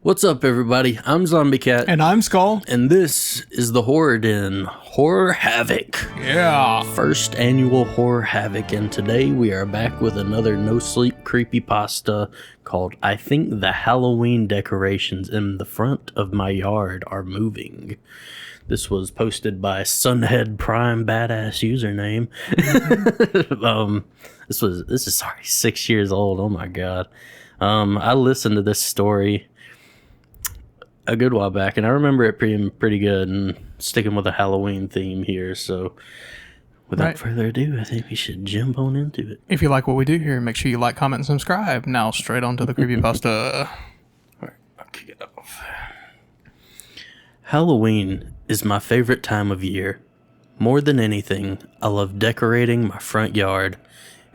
What's up, everybody? I'm Zombie Cat, And I'm Skull. and this is the Horror Den, Horror Havoc. Yeah. First annual Horror Havoc, and today we are back with another no-sleep creepypasta called I Think the Halloween Decorations in the Front of My Yard Are Moving. This was posted by Sunhead Prime Badass username. This is 6 years old. Oh my god. I listened to this story a good while back, and I remember it being pretty good and sticking with a Halloween theme here. So, without further ado, I think we should jump on into it. If you like what we do here, make sure you like, comment, and subscribe. Now, straight on to the creepypasta. Alright, I'll kick it off. Halloween is my favorite time of year. More than anything, I love decorating my front yard.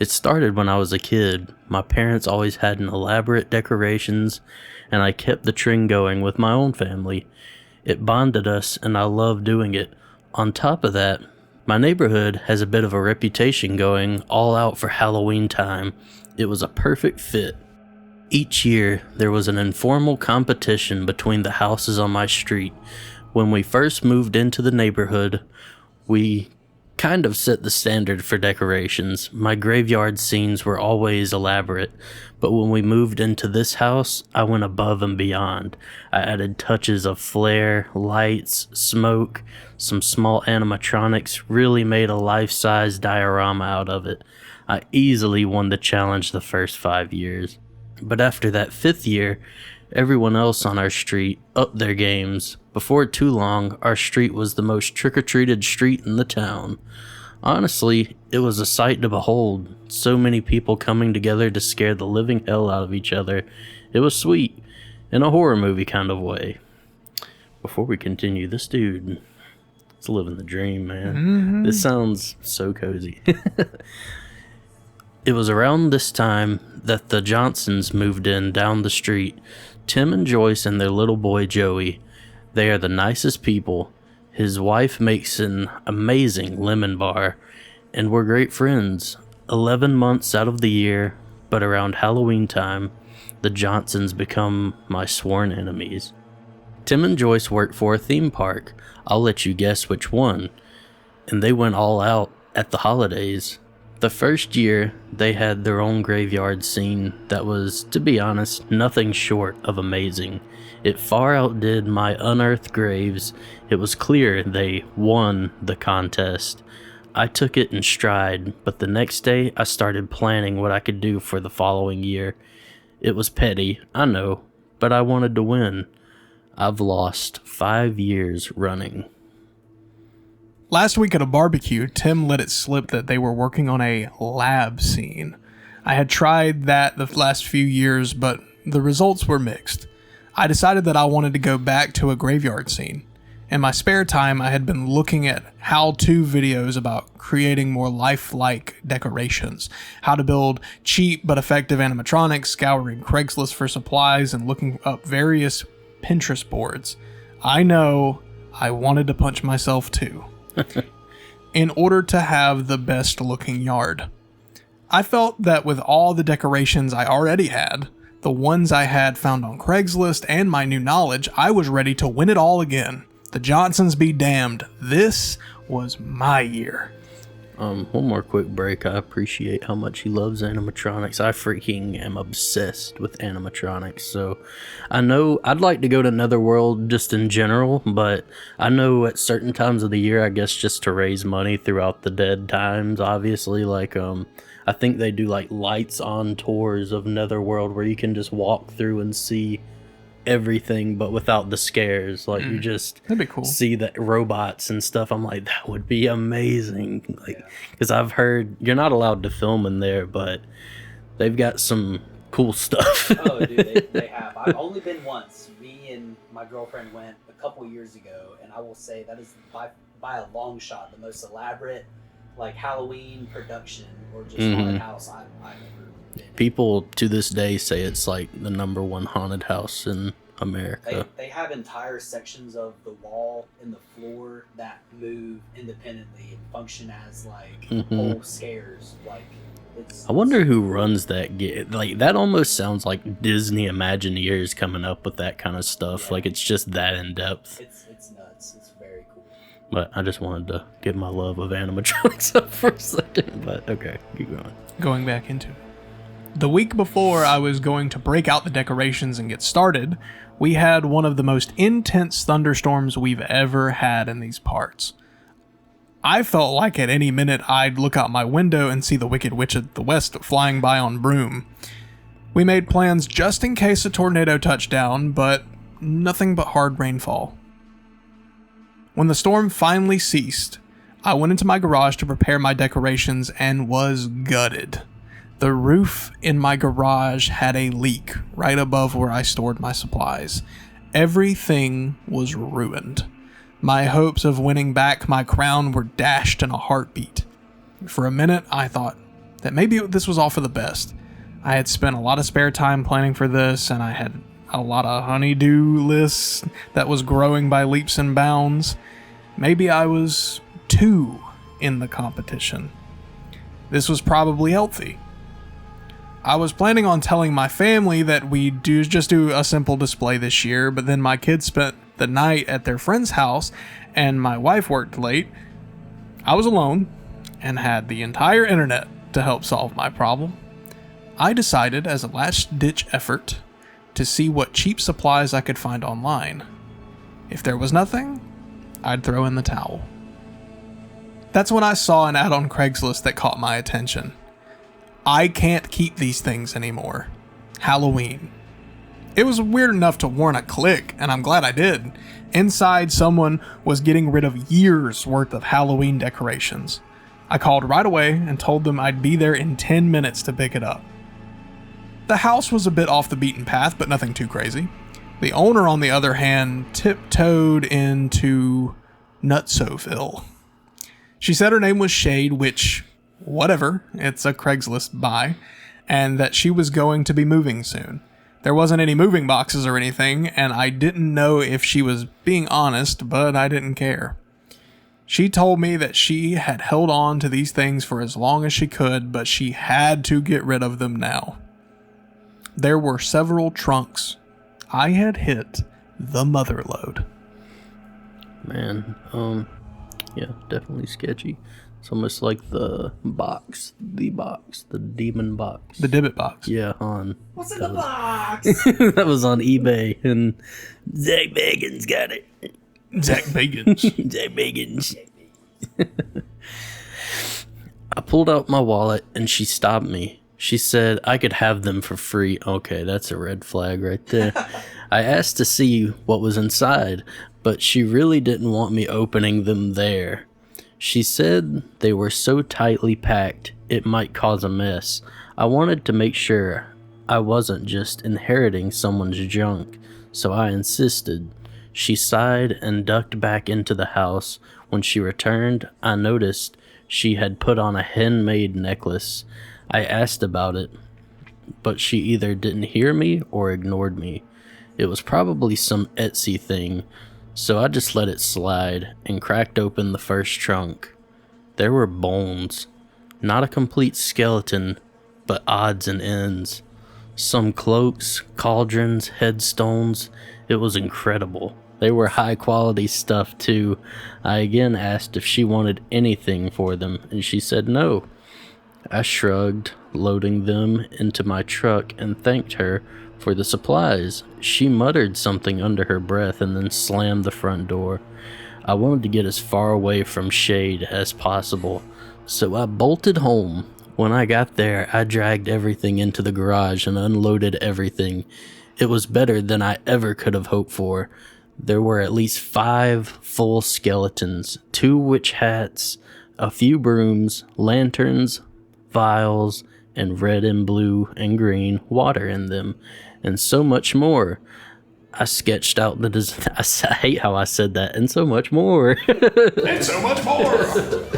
It started when I was a kid. My parents always had an elaborate decorations, and I kept the trend going with my own family. It bonded us, and I love doing it. On top of that, my neighborhood has a bit of a reputation going all out for Halloween time. It was a perfect fit. Each year, there was an informal competition between the houses on my street. When we first moved into the neighborhood, we kind of set the standard for decorations. My graveyard scenes were always elaborate, but when we moved into this house, I went above and beyond. I added touches of flare, lights, smoke, some small animatronics, really made a life-size diorama out of it. I easily won the challenge the first 5 years. But after that 5th year, everyone else on our street upped their games. Before too long, our street was the most trick-or-treated street in the town. Honestly, it was a sight to behold. So many people coming together to scare the living hell out of each other. It was sweet, in a horror movie kind of way. Before we continue, this dude is living the dream, man. Mm-hmm. This sounds so cozy. It was around this time that the Johnsons moved in down the street. Tim and Joyce and their little boy Joey. They are the nicest people. His wife makes an amazing lemon bar, and we're great friends. 11 months out of the year, but around Halloween time, the Johnsons become my sworn enemies. Tim and Joyce work for a theme park. I'll let you guess which one. And they went all out at the holidays. The first year, they had their own graveyard scene that was, to be honest, nothing short of amazing. It far outdid my unearthed graves. It was clear they won the contest. I took it in stride, but the next day I started planning what I could do for the following year. It was petty, I know, but I wanted to win. I've lost 5 years running. Last week at a barbecue, Tim let it slip that they were working on a lab scene. I had tried that the last few years, but the results were mixed. I decided that I wanted to go back to a graveyard scene. In my spare time, I had been looking at how-to videos about creating more lifelike decorations, how to build cheap but effective animatronics, scouring Craigslist for supplies, and looking up various Pinterest boards. I know I wanted to punch myself too. In order to have the best looking yard. I felt that with all the decorations I already had, the ones I had found on Craigslist, and my new knowledge, I was ready to win it all again. The Johnsons be damned. This was my year. One more quick break. I appreciate how much he loves animatronics. I freaking am obsessed with animatronics. So I know I'd like to go to Netherworld just in general, but I know at certain times of the year, I guess just to raise money throughout the dead times, obviously, like, I think they do like lights on tours of Netherworld where you can just walk through and see everything but without the scares. Like you just That'd be cool. see the robots and stuff. I'm like, that would be amazing. Like, because I've heard you're not allowed to film in there, but they've got some cool stuff. Oh, dude, they have. I've only been once. Me and my girlfriend went a couple years ago, and I will say that is by a long shot the most elaborate, like, Halloween production or just haunted house I've ever been. People to this day say it's like the #1 haunted house in America. They have entire sections of the wall and the floor that move independently and function as like whole scares. Like It's I wonder who runs that game. Like, that almost sounds like Disney Imagineers coming up with that kind of stuff. Yeah. Like, it's just that in depth. It's nuts. It's very cool. But I just wanted to get my love of animatronics up for a second. But okay, keep going. Going back into it. The week before I was going to break out the decorations and get started, we had one of the most intense thunderstorms we've ever had in these parts. I felt like at any minute I'd look out my window and see the Wicked Witch of the West flying by on broom. We made plans just in case a tornado touched down, but nothing but hard rainfall. When the storm finally ceased, I went into my garage to prepare my decorations and was gutted. The roof in my garage had a leak right above where I stored my supplies. Everything was ruined. My hopes of winning back my crown were dashed in a heartbeat. For a minute, I thought that maybe this was all for the best. I had spent a lot of spare time planning for this, and I had a lot of honey-do lists that was growing by leaps and bounds. Maybe I was too in the competition. This was probably healthy. I was planning on telling my family that we'd just do a simple display this year, but then my kids spent the night at their friend's house and my wife worked late. I was alone and had the entire internet to help solve my problem. I decided as a last-ditch effort to see what cheap supplies I could find online. If there was nothing, I'd throw in the towel. That's when I saw an ad on Craigslist that caught my attention. I can't keep these things anymore. Halloween. It was weird enough to warrant a click, and I'm glad I did. Inside, someone was getting rid of years worth of Halloween decorations. I called right away and told them I'd be there in 10 minutes to pick it up. The house was a bit off the beaten path, but nothing too crazy. The owner, on the other hand, tiptoed into Nutsoville. She said her name was Shade, which, whatever, it's a Craigslist buy, and that she was going to be moving soon. There wasn't any moving boxes or anything, and I didn't know if she was being honest, but I didn't care. She told me that she had held on to these things for as long as she could, but she had to get rid of them now. There were several trunks. I had hit the mother load. Man, yeah, definitely sketchy. It's almost like the demon box. The Dibbit box. Yeah, on. What's in the box? That was on eBay, and Zach Bagans got it. Zach Bagans. Zach Bagans. I pulled out my wallet, and she stopped me. She said I could have them for free. Okay, that's a red flag right there. I asked to see what was inside, but she really didn't want me opening them there. She said they were so tightly packed, it might cause a mess. I wanted to make sure I wasn't just inheriting someone's junk, so I insisted. She sighed and ducked back into the house. When she returned, I noticed she had put on a handmade necklace. I asked about it, but she either didn't hear me or ignored me. It was probably some Etsy thing, so I just let it slide and cracked open the first trunk. There were bones. Not a complete skeleton, but odds and ends. Some cloaks, cauldrons, headstones. It was incredible. They were high quality stuff too. I again asked if she wanted anything for them, and she said no. I shrugged, loading them into my truck, and thanked her for the supplies. She muttered something under her breath and then slammed the front door. I wanted to get as far away from Shade as possible, so I bolted home. When I got there, I dragged everything into the garage and unloaded everything. It was better than I ever could have hoped for. There were at least 5 full skeletons, 2 witch hats, a few brooms, lanterns, vials, and red and blue and green water in them, and so much more. I sketched out the design. I hate how I said that. And so much more. And so much more.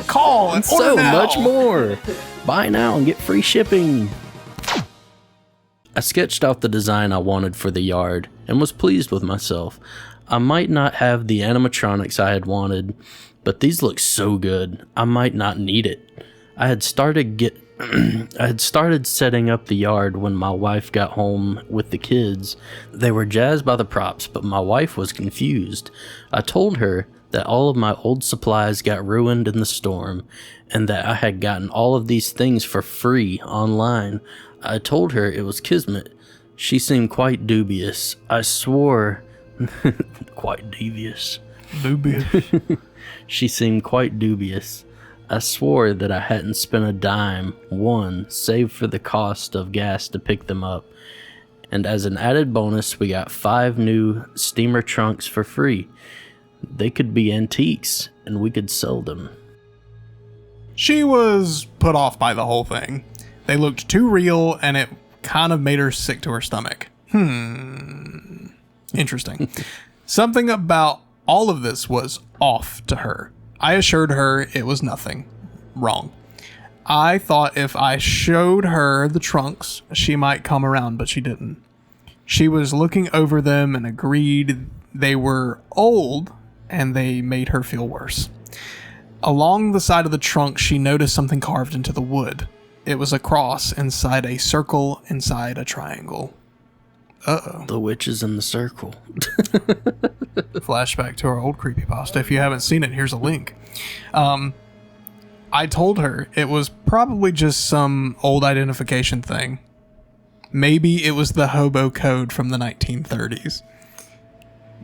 Call and order so now. much more. Buy now and get free shipping. I sketched out the design I wanted for the yard and was pleased with myself. I might not have the animatronics I had wanted, but these look so good, I might not need it. I had started setting up the yard when my wife got home with the kids. They were jazzed by the props, but my wife was confused. I told her that all of my old supplies got ruined in the storm, and that I had gotten all of these things for free online. I told her it was kismet. She seemed quite dubious. I swore... quite devious. Dubious. She seemed quite dubious. I swore that I hadn't spent a dime, save for the cost of gas to pick them up. And as an added bonus, we got 5 new steamer trunks for free. They could be antiques, and we could sell them. She was put off by the whole thing. They looked too real, and it kind of made her sick to her stomach. Interesting. Something about all of this was off to her. I assured her it was nothing. Wrong. I thought if I showed her the trunks, she might come around, but she didn't. She was looking over them and agreed they were old, and they made her feel worse. Along the side of the trunk, she noticed something carved into the wood. It was a cross inside a circle inside a triangle. Uh-oh. The witches in the circle. Flashback to our old creepypasta. If you haven't seen it, here's a link. I told her it was probably just some old identification thing. Maybe it was the hobo code from the 1930s.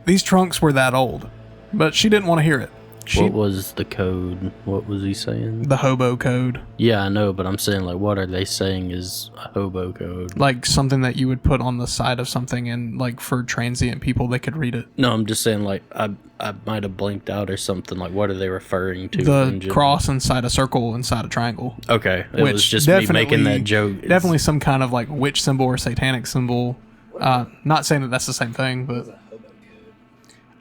These trunks were that old, but she didn't want to hear it. What was the code? What was he saying? The hobo code. Yeah, I know, but I'm saying, like, what are they saying is a hobo code? Like something that you would put on the side of something, and like for transient people, they could read it. No, I'm just saying, like, I might have blinked out or something. Like, what are they referring to? The cross inside a circle inside a triangle. Okay, it was just me making that joke. Definitely some kind of like witch symbol or satanic symbol. Not saying that that's the same thing, but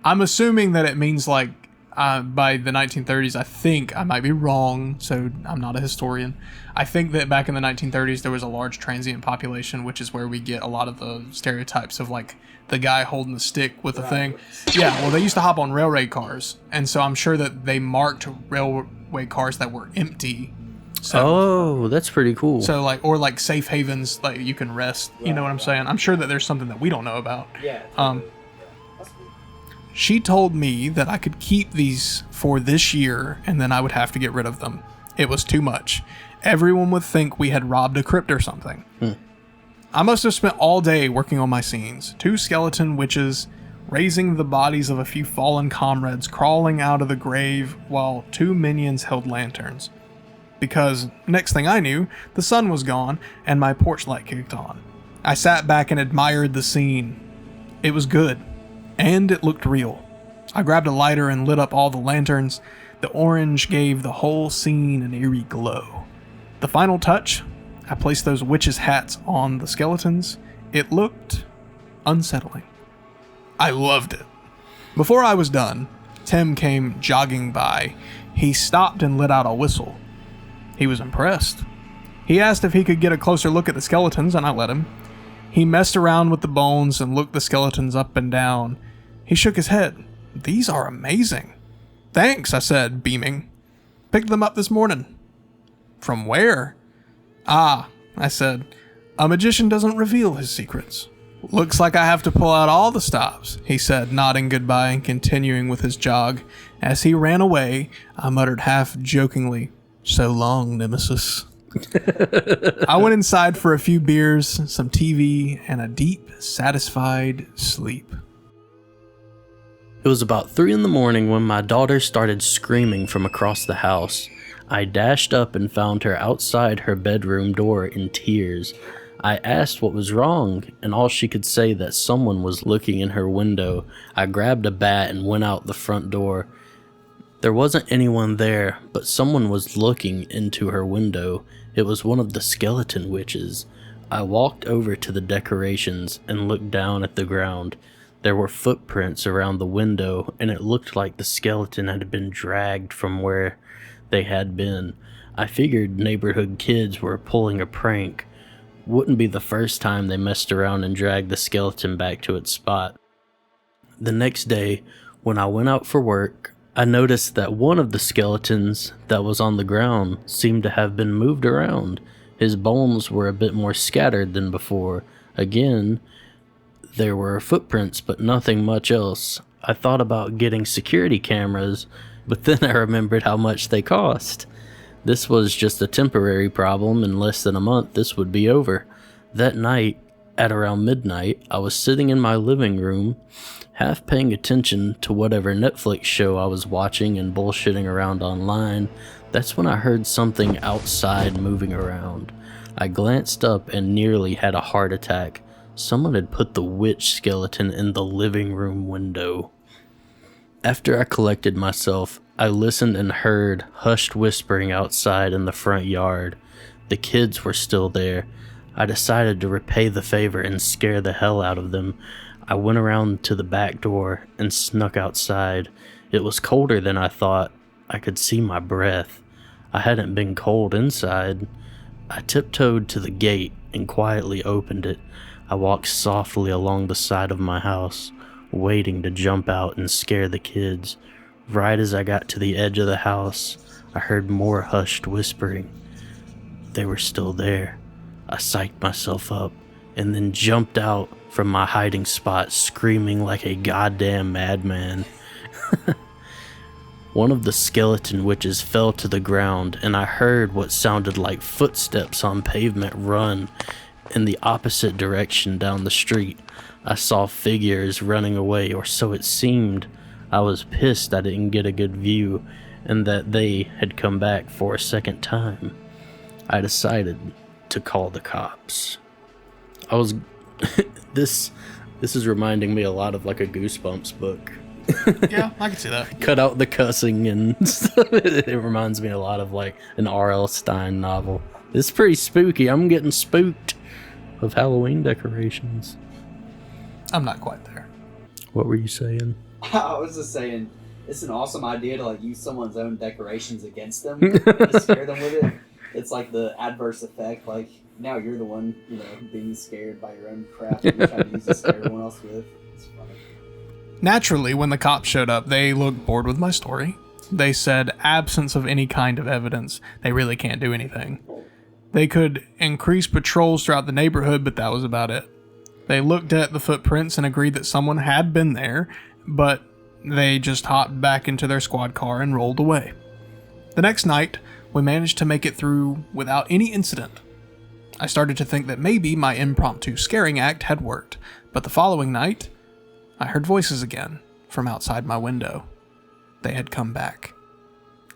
I'm assuming that it means like by the 1930s. I think I might be wrong, so I'm not a historian. I think that back in the 1930s there was a large transient population, which is where we get a lot of the stereotypes of like the guy holding the stick with the thing. Yeah, well, they used to hop on railway cars, and so I'm sure that they marked railway cars that were empty. So, that's pretty cool. So like, or like safe havens, like you can rest. You know what I'm saying? I'm sure that there's something that we don't know about. Yeah. She told me that I could keep these for this year, and then I would have to get rid of them. It was too much. Everyone would think we had robbed a crypt or something. I must have spent all day working on my scenes. 2 skeleton witches raising the bodies of a few fallen comrades crawling out of the grave while 2 minions held lanterns. Because, next thing I knew, the sun was gone and my porch light kicked on. I sat back and admired the scene. It was good. And it looked real. I grabbed a lighter and lit up all the lanterns. The orange gave the whole scene an eerie glow. The final touch, I placed those witches' hats on the skeletons. It looked unsettling. I loved it. Before I was done, Tim came jogging by. He stopped and let out a whistle. He was impressed. He asked if he could get a closer look at the skeletons, and I let him. He messed around with the bones and looked the skeletons up and down. He shook his head. These are amazing. Thanks, I said, beaming. Picked them up this morning. From where? I said, a magician doesn't reveal his secrets. Looks like I have to pull out all the stops, he said, nodding goodbye and continuing with his jog. As he ran away, I muttered half jokingly, so long, Nemesis. I went inside for a few beers, some TV, and a deep, satisfied sleep. It was about 3 in the morning when my daughter started screaming from across the house. I dashed up and found her outside her bedroom door in tears. I asked what was wrong, and all she could say that someone was looking in her window. I grabbed a bat and went out the front door. There wasn't anyone there, but someone was looking into her window. It was one of the skeleton witches. I walked over to the decorations and looked down at the ground. There were footprints around the window, and it looked like the skeleton had been dragged from where they had been. I figured neighborhood kids were pulling a prank. Wouldn't be the first time they messed around and dragged the skeleton back to its spot. The next day, when I went out for work, I noticed that one of the skeletons that was on the ground seemed to have been moved around. His bones were a bit more scattered than before. Again, there were footprints, but nothing much else. I thought about getting security cameras, but then I remembered how much they cost. This was just a temporary problem. In less than a month, this would be over. That night, at around midnight, I was sitting in my living room, half paying attention to whatever Netflix show I was watching and bullshitting around online. That's when I heard something outside moving around. I glanced up and nearly had a heart attack. Someone had put the witch skeleton in the living room window. After I collected myself, I listened and heard hushed whispering outside in the front yard. The kids were still there. I decided to repay the favor and scare the hell out of them. I went around to the back door and snuck outside. It was colder than I thought. I could see my breath. I hadn't been cold inside. I tiptoed to the gate and quietly opened it. I walked softly along the side of my house, waiting to jump out and scare the kids. Right as I got to the edge of the house, I heard more hushed whispering. They were still there. I psyched myself up and then jumped out from my hiding spot, screaming like a goddamn madman. One of the skeleton witches fell to the ground, and I heard what sounded like footsteps on pavement run in the opposite direction down the street. I saw figures running away, or so it seemed. I was pissed I didn't get a good view, and that they had come back for a second time. I decided to call the cops. I was... This is reminding me a lot of like a Goosebumps book. Yeah, I can see that. Cut out the cussing and stuff. It reminds me a lot of like an R.L. Stine novel. It's pretty spooky. I'm getting spooked of Halloween decorations. I'm not quite there. What were you saying? I was just saying, it's an awesome idea to like use someone's own decorations against them to scare them with it. It's like the adverse effect. Like now you're the one, being scared by your own crap that you're trying to use to scare everyone else with. It's funny. Naturally, when the cops showed up, they looked bored with my story. They said, absence of any kind of evidence, they really can't do anything. They could increase patrols throughout the neighborhood, but that was about it. They looked at the footprints and agreed that someone had been there, but they just hopped back into their squad car and rolled away. The next night, we managed to make it through without any incident. I started to think that maybe my impromptu scaring act had worked, but the following night, I heard voices again from outside my window. They had come back.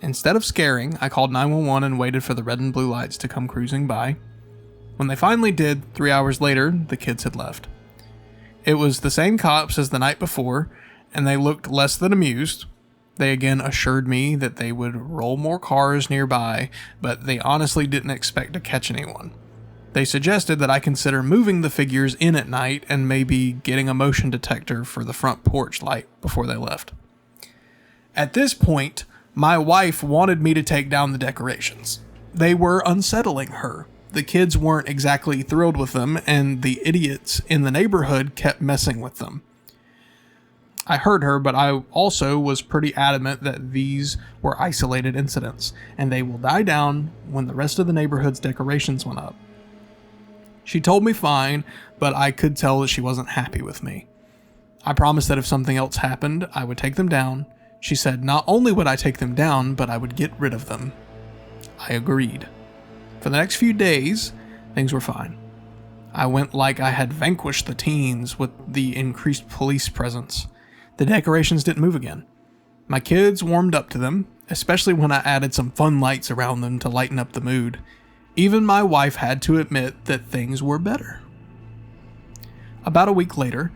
Instead of scaring, I called 911 and waited for the red and blue lights to come cruising by. When they finally did, 3 hours later, the kids had left. It was the same cops as the night before, and they looked less than amused. They again assured me that they would roll more cars nearby, but they honestly didn't expect to catch anyone. They suggested that I consider moving the figures in at night and maybe getting a motion detector for the front porch light before they left. At this point, my wife wanted me to take down the decorations. They were unsettling her. The kids weren't exactly thrilled with them, and the idiots in the neighborhood kept messing with them. I heard her, but I also was pretty adamant that these were isolated incidents, and they will die down when the rest of the neighborhood's decorations went up. She told me fine, but I could tell that she wasn't happy with me. I promised that if something else happened, I would take them down. She said not only would I take them down, but I would get rid of them. I agreed. For the next few days, things were fine. I went like I had vanquished the teens with the increased police presence. The decorations didn't move again. My kids warmed up to them, especially when I added some fun lights around them to lighten up the mood. Even my wife had to admit that things were better. About a week later,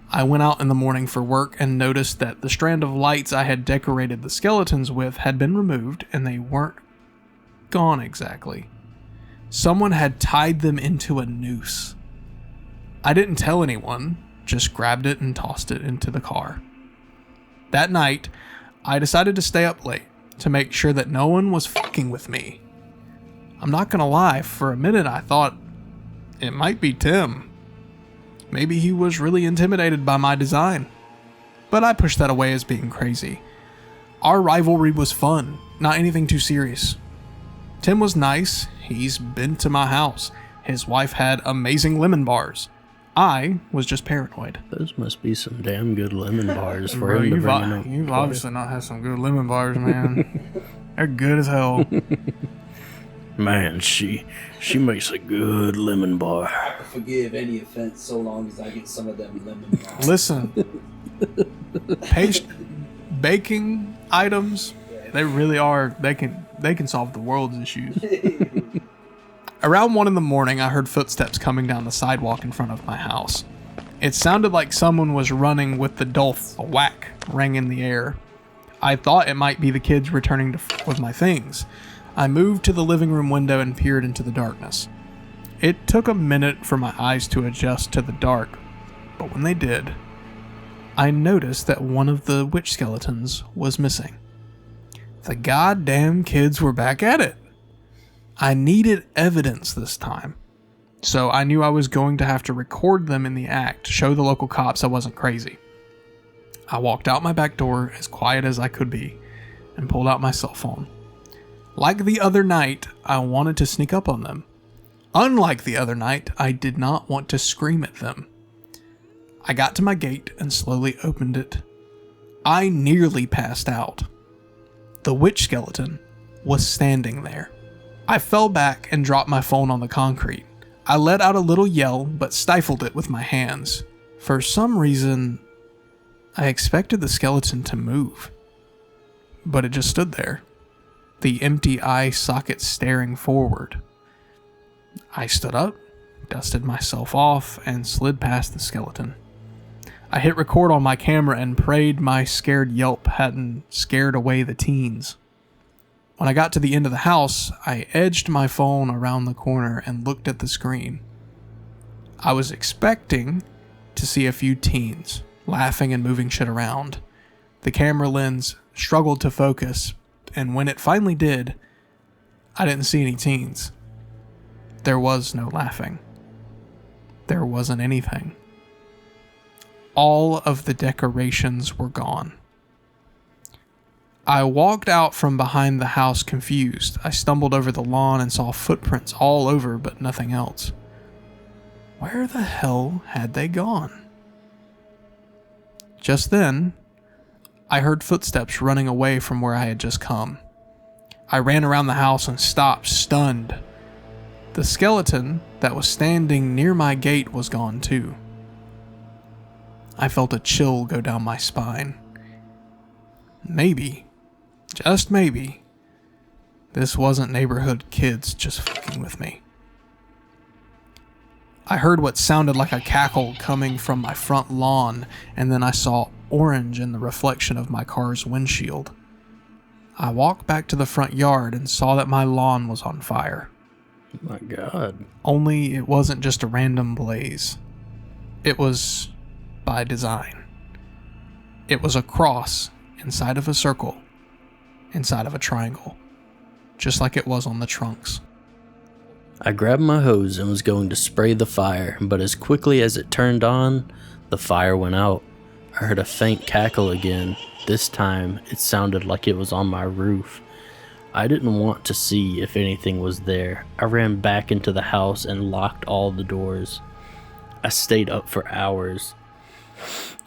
I went out in the morning for work and noticed that the strand of lights I had decorated the skeletons with had been removed, and they weren't gone exactly. Someone had tied them into a noose. I didn't tell anyone, just grabbed it and tossed it into the car. That night, I decided to stay up late to make sure that no one was fucking with me. I'm not gonna lie, for a minute I thought it might be Tim. Maybe he was really intimidated by my design. But I pushed that away as being crazy. Our rivalry was fun, not anything too serious. Tim was nice. He's been to my house. His wife had amazing lemon bars. I was just paranoid. Those must be some damn good lemon bars for Bro, him to you've, bring up. you've obviously not had some good lemon bars, man. They're good as hell. Man, she makes a good lemon bar. I forgive any offense so long as I get some of them lemon bars. Listen, baking items, they really are. They can solve the world's issues. Around 1 a.m, I heard footsteps coming down the sidewalk in front of my house. It sounded like someone was running with the dull whack rang in the air. I thought it might be the kids returning with my things. I moved to the living room window and peered into the darkness. It took a minute for my eyes to adjust to the dark, but when they did, I noticed that one of the witch skeletons was missing. The goddamn kids were back at it. I needed evidence this time, so I knew I was going to have to record them in the act, show the local cops I wasn't crazy. I walked out my back door as quiet as I could be and pulled out my cell phone. Like the other night, I wanted to sneak up on them. Unlike the other night, I did not want to scream at them. I got to my gate and slowly opened it. I nearly passed out. The witch skeleton was standing there. I fell back and dropped my phone on the concrete. I let out a little yell, but stifled it with my hands. For some reason, I expected the skeleton to move, but it just stood there, the empty eye socket staring forward. I stood up, dusted myself off, and slid past the skeleton. I hit record on my camera and prayed my scared yelp hadn't scared away the teens. When I got to the end of the house, I edged my phone around the corner and looked at the screen. I was expecting to see a few teens laughing and moving shit around. The camera lens struggled to focus, and when it finally did, I didn't see any teens. There was no laughing. There wasn't anything. All of the decorations were gone. I walked out from behind the house confused. I stumbled over the lawn and saw footprints all over, but nothing else. Where the hell had they gone? Just then, I heard footsteps running away from where I had just come. I ran around the house and stopped, stunned. The skeleton that was standing near my gate was gone too. I felt a chill go down my spine. Maybe, just maybe, this wasn't neighborhood kids just fucking with me. I heard what sounded like a cackle coming from my front lawn, and then I saw orange in the reflection of my car's windshield. I walked back to the front yard and saw that my lawn was on fire. Oh my God. Only it wasn't just a random blaze. It was by design. It was a cross inside of a circle, inside of a triangle, just like it was on the trunks. I grabbed my hose and was going to spray the fire, but as quickly as it turned on, the fire went out. I heard a faint cackle again. This time, it sounded like it was on my roof. I didn't want to see if anything was there. I ran back into the house and locked all the doors. I stayed up for hours.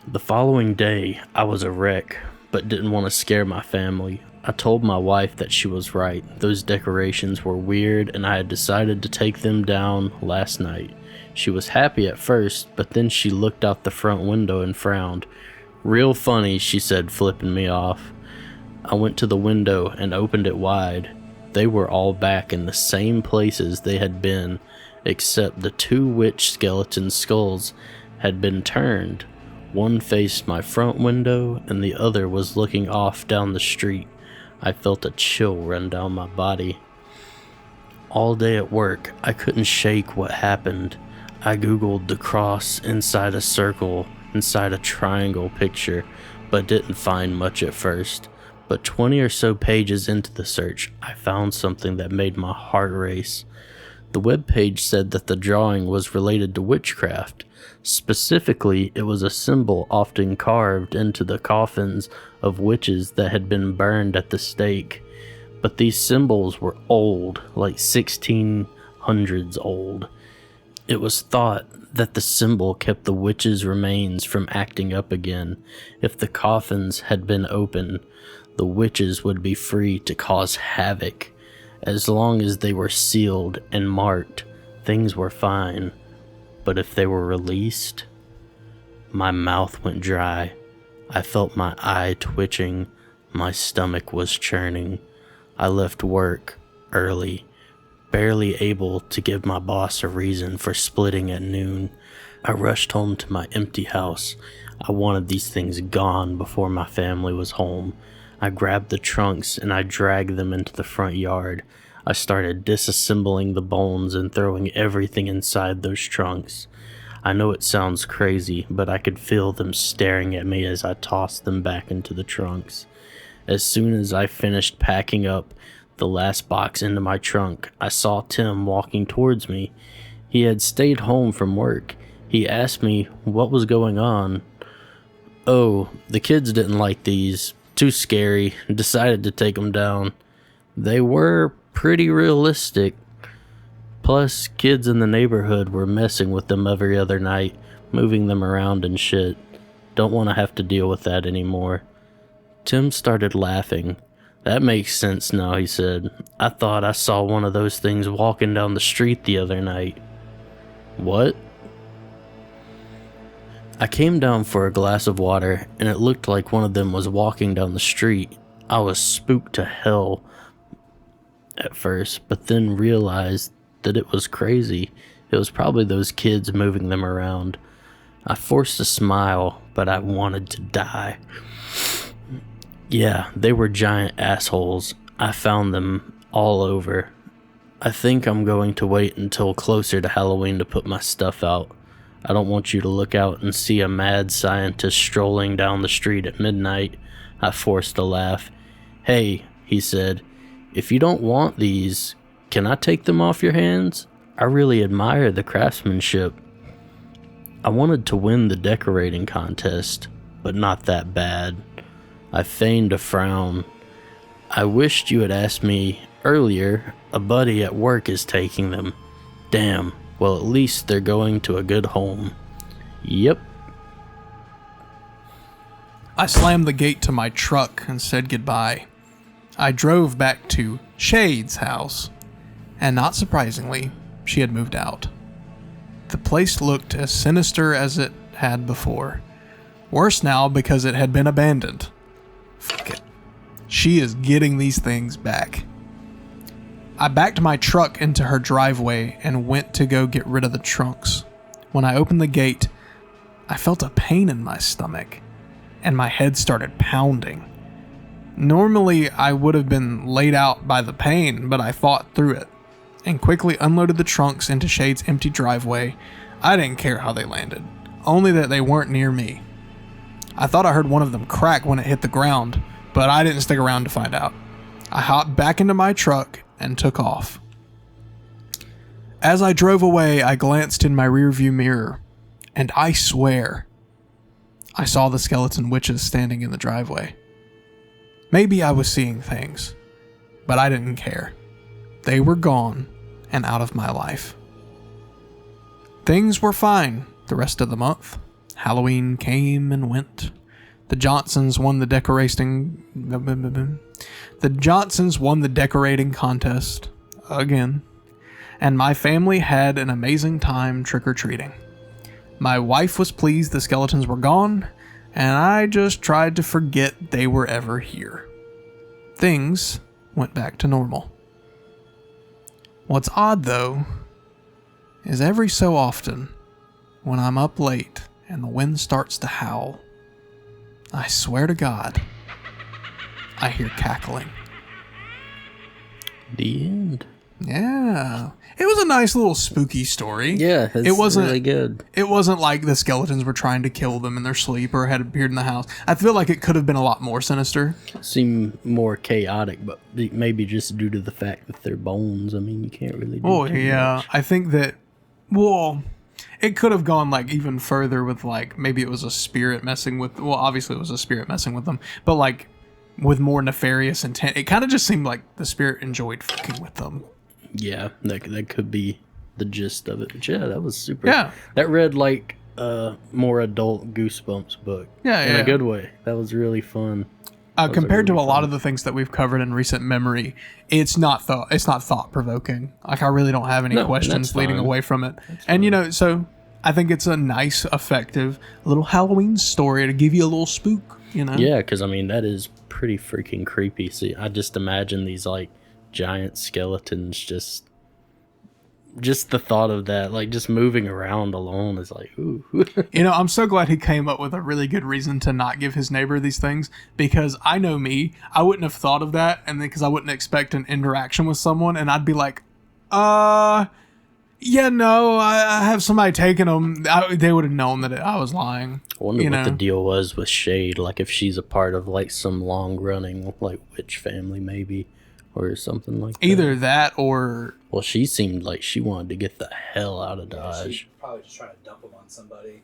The following day, I was a wreck, but didn't want to scare my family. I told my wife that she was right. Those decorations were weird, and I had decided to take them down last night. She was happy at first, but then she looked out the front window and frowned. "Real funny," she said, flipping me off. I went to the window and opened it wide. They were all back in the same places they had been, except the two witch skeleton skulls had been turned. One faced my front window, and the other was looking off down the street. I felt a chill run down my body. All day at work, I couldn't shake what happened. I googled the cross inside a circle, inside a triangle picture, but didn't find much at first. But 20 or so pages into the search, I found something that made my heart race. The webpage said that the drawing was related to witchcraft. Specifically, it was a symbol often carved into the coffins of witches that had been burned at the stake. But these symbols were old, like 1600s old. It was thought that the symbol kept the witches' remains from acting up again. If the coffins had been open, the witches would be free to cause havoc. As long as they were sealed and marked, things were fine. But if they were released, my mouth went dry. I felt my eye twitching. My stomach was churning. I left work early, barely able to give my boss a reason for splitting at noon. I rushed home to my empty house. I wanted these things gone before my family was home. I grabbed the trunks and I dragged them into the front yard. I started disassembling the bones and throwing everything inside those trunks. I know it sounds crazy, but I could feel them staring at me as I tossed them back into the trunks. As soon as I finished packing up the last box into my trunk, I saw Tim walking towards me. He had stayed home from work. He asked me what was going on. Oh, the kids didn't like these. Too scary. Decided to take them down. They were pretty realistic. Plus, kids in the neighborhood were messing with them every other night, moving them around and shit. Don't want to have to deal with that anymore. Tim started laughing. That makes sense now, he said. I thought I saw one of those things walking down the street the other night. What? I came down for a glass of water, and it looked like one of them was walking down the street. I was spooked to hell at first, but then realized that it was crazy. It was probably those kids moving them around. I forced a smile, but I wanted to die. Yeah, they were giant assholes. I found them all over. I think I'm going to wait until closer to Halloween to put my stuff out. I don't want you to look out and see a mad scientist strolling down the street at midnight. I forced a laugh. Hey, he said, if you don't want these, can I take them off your hands? I really admire the craftsmanship. I wanted to win the decorating contest, but not that bad. I feigned a frown. I wished you had asked me earlier. A buddy at work is taking them. Damn, well at least they're going to a good home. Yep. I slammed the gate to my truck and said goodbye. I drove back to Shade's house, and not surprisingly, she had moved out. The place looked as sinister as it had before. Worse now because it had been abandoned. Fuck it. She is getting these things back. I backed my truck into her driveway and went to go get rid of the trunks. When I opened the gate, I felt a pain in my stomach, and my head started pounding. Normally, I would have been laid out by the pain, but I fought through it, and quickly unloaded the trunks into Shade's empty driveway. I didn't care how they landed, only that they weren't near me. I thought I heard one of them crack when it hit the ground, but I didn't stick around to find out. I hopped back into my truck and took off. As I drove away, I glanced in my rearview mirror, and I swear, I saw the skeleton witches standing in the driveway. Maybe I was seeing things, but I didn't care. They were gone and out of my life. Things were fine the rest of the month. Halloween came and went. The Johnsons won the decorating contest again, and my family had an amazing time trick-or-treating. My wife was pleased the skeletons were gone, and I just tried to forget they were ever here. Things went back to normal. What's odd, though, is every so often, when I'm up late and the wind starts to howl, I swear to God, I hear cackling. The end. Yeah. It was a nice little spooky story. Yeah, it wasn't really good. It wasn't like the skeletons were trying to kill them in their sleep or had appeared in the house. I feel like it could have been a lot more sinister. Seemed more chaotic, but maybe just due to the fact that they're bones. I mean, you can't really do too much. I think that, it could have gone like even further with like, maybe it was a spirit messing with, obviously it was a spirit messing with them, but like with more nefarious intent. It kind of just seemed like the spirit enjoyed fucking with them. Yeah, that could be the gist of it. But yeah, that was super. Yeah. That read like a more adult Goosebumps book. Yeah, in a good way. That was really fun. Compared to a lot of the things that we've covered in recent memory, it's not thought provoking. Like I really don't have any questions leading away from it. And so I think it's a nice, effective little Halloween story to give you a little spook. Yeah, because I mean that is pretty freaking creepy. See, I just imagine these like giant skeletons just the thought of that, like just moving around alone is like, ooh. I'm so glad he came up with a really good reason to not give his neighbor these things, because I know me, I wouldn't have thought of that, and then because I wouldn't expect an interaction with someone, and I'd be like, yeah, no, I have somebody taking them. They would have known that I was lying. I wonder what the deal was with Shade, like if she's a part of like some long-running like witch family maybe, or something like that. Either that or... Well, she seemed like she wanted to get the hell out of Dodge. She's probably just trying to dump them on somebody,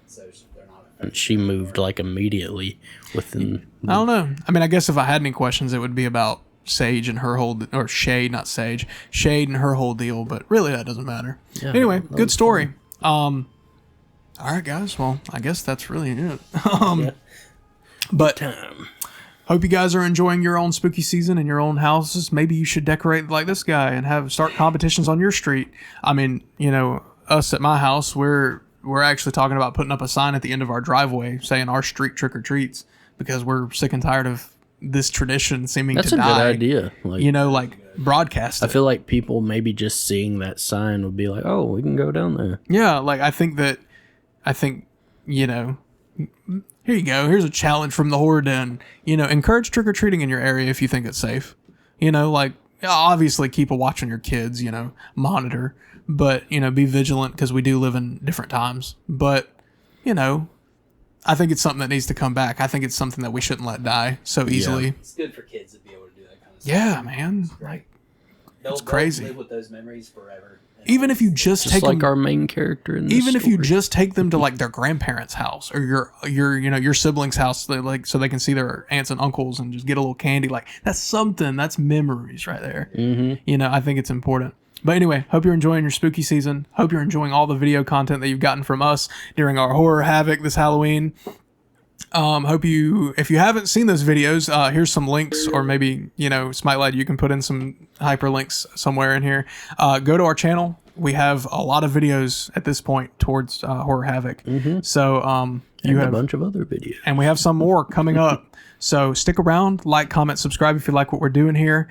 so they're not... And she moved like immediately within... I don't know. I mean, I guess if I had any questions, it would be about Sage and her whole... Or Shade, not Sage. Shade and her whole deal, but really that doesn't matter. Yeah, anyway, good story. All right, guys. Well, I guess that's really it. But... Hope you guys are enjoying your own spooky season in your own houses. Maybe you should decorate like this guy and start competitions on your street. I mean, us at my house, we're actually talking about putting up a sign at the end of our driveway saying our street trick or treats, because we're sick and tired of this tradition seeming to die. That's a good idea. Like broadcast it. I feel like people maybe just seeing that sign would be like, oh, we can go down there. Yeah, like I think here you go. Here's a challenge from the Horror Den. Encourage trick-or-treating in your area if you think it's safe. Obviously keep a watch on your kids, monitor. But, be vigilant because we do live in different times. But, I think it's something that needs to come back. I think it's something that we shouldn't let die so easily. Yeah. It's good for kids to be able to do that kind of stuff. Yeah, man. It's crazy. They'll live with those memories forever. Even if you just take like them, our main character in this even story. if you just take them to like their grandparents' house or your siblings' house, so they can see their aunts and uncles and just get a little candy, like that's memories right there. Mm-hmm. I think it's important. But anyway, hope you're enjoying your spooky season. Hope you're enjoying all the video content that you've gotten from us during our Horror Havoc this Halloween. If you haven't seen those videos, here's some links, or maybe, Smite Lad, you can put in some hyperlinks somewhere in here. Go to our channel. We have a lot of videos at this point towards Horror Havoc. Mm-hmm. So, you have a bunch of other videos. And we have some more coming up. So stick around, like, comment, subscribe if you like what we're doing here.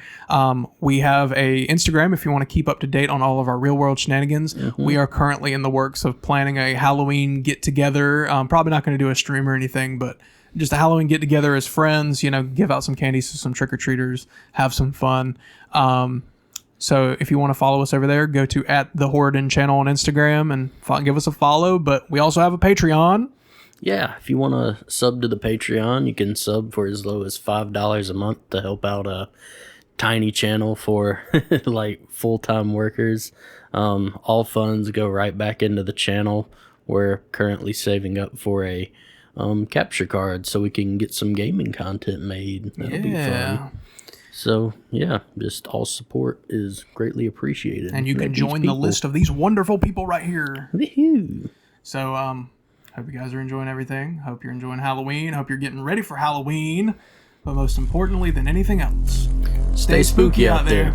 We have a Instagram if you want to keep up to date on all of our real world shenanigans. Mm-hmm. We are currently in the works of planning a Halloween get together. Probably not going to do a stream or anything, but just a Halloween get together as friends, give out some candies to some trick-or-treaters, have some fun. So if you want to follow us over there, go to @TheHorrorDen channel on Instagram and give us a follow. But we also have a Patreon. Yeah, if you want to sub to the Patreon, you can sub for as low as $5 a month to help out a tiny channel for like full-time workers. All funds go right back into the channel. We're currently saving up for a capture card so we can get some gaming content made. That'll be fun. So, yeah, just all support is greatly appreciated. And you can join the list of these wonderful people right here. Woohoo! So, hope you guys are enjoying everything. Hope you're enjoying Halloween. Hope you're getting ready for Halloween. But most importantly than anything else, stay spooky out there.